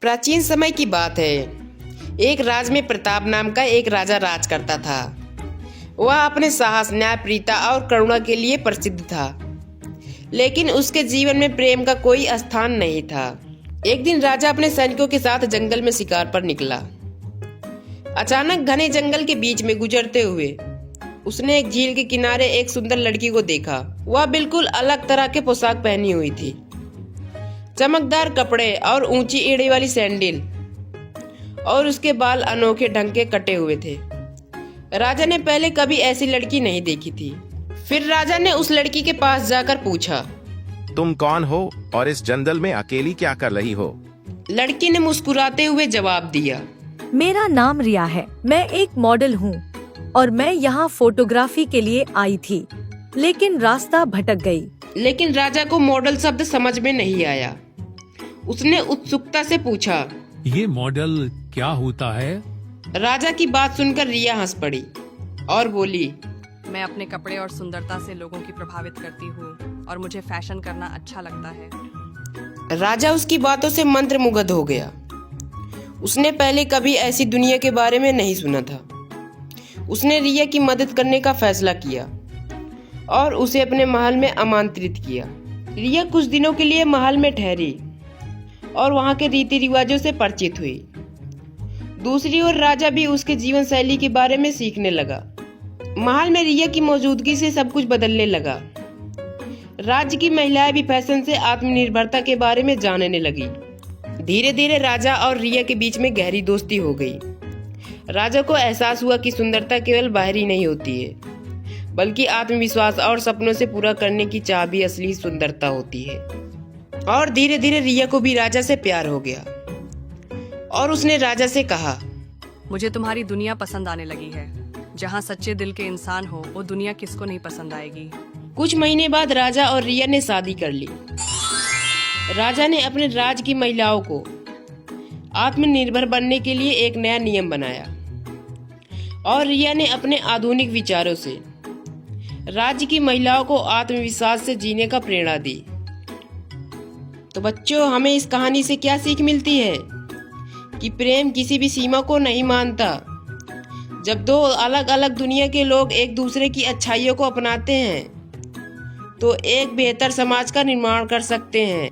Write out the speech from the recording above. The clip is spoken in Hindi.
प्राचीन समय की बात है। एक राज में प्रताप नाम का एक राजा राज करता था। वह अपने साहस, न्यायप्रियता और करुणा के लिए प्रसिद्ध था, लेकिन उसके जीवन में प्रेम का कोई स्थान नहीं था। एक दिन राजा अपने सैनिकों के साथ जंगल में शिकार पर निकला। अचानक घने जंगल के बीच में गुजरते हुए उसने एक झील के किनारे एक सुंदर लड़की को देखा। वह बिल्कुल अलग तरह के पोशाक पहनी हुई थी, चमकदार कपड़े और ऊंची एड़ी वाली सैंडल, और उसके बाल अनोखे ढंग के कटे हुए थे। राजा ने पहले कभी ऐसी लड़की नहीं देखी थी। फिर राजा ने उस लड़की के पास जाकर पूछा, तुम कौन हो और इस जंगल में अकेली क्या कर रही हो? लड़की ने मुस्कुराते हुए जवाब दिया, मेरा नाम रिया है। मैं एक मॉडल हूँ और मैं यहाँ फोटोग्राफी के लिए आई थी, लेकिन रास्ता भटक गई। लेकिन राजा को मॉडल शब्द समझ में नहीं आया। उसने उत्सुकता से पूछा, ये मॉडल क्या होता है? राजा की बात सुनकर रिया हंस पड़ी और बोली, मैं अपने कपड़े और सुंदरता से लोगों की प्रभावित करती हूँ और मुझे फैशन करना अच्छा लगता है। राजा उसकी बातों से मंत्रमुग्ध हो गया। उसने पहले कभी ऐसी दुनिया के बारे में नहीं सुना था। उसने रिया की मदद करने का फैसला किया और उसे अपने महल में आमंत्रित किया। रिया कुछ दिनों के लिए महल में ठहरी और वहाँ के रीति रिवाजों से परिचित हुई। दूसरी ओर राजा भी उसके जीवन शैली के बारे में सीखने लगा। महल में रिया की मौजूदगी से सब कुछ बदलने लगा। राज्य की महिलाएं भी फैशन से आत्मनिर्भरता के बारे में जानने लगी। धीरे धीरे राजा और रिया के बीच में गहरी दोस्ती हो गई। राजा को एहसास हुआ कि सुंदरता केवल बाहरी नहीं होती है, बल्कि आत्मविश्वास और सपनों से पूरा करने की चाह भी असली सुंदरता होती है। और धीरे धीरे रिया को भी राजा से प्यार हो गया और उसने राजा से कहा, मुझे तुम्हारी दुनिया पसंद आने लगी है। जहाँ सच्चे दिल के इंसान हो, वो दुनिया किसको नहीं पसंद आएगी। कुछ महीने बाद राजा और रिया ने शादी कर ली। राजा ने अपने राज्य की महिलाओं को आत्मनिर्भर बनने के लिए एक नया नियम बनाया और रिया ने अपने आधुनिक विचारों से राज्य की महिलाओं को आत्मविश्वास से जीने का प्रेरणा दी। तो बच्चों, हमें इस कहानी से क्या सीख मिलती है कि प्रेम किसी भी सीमा को नहीं मानता। जब दो अलग अलग दुनिया के लोग एक दूसरे की अच्छाइयों को अपनाते हैं तो एक बेहतर समाज का निर्माण कर सकते हैं।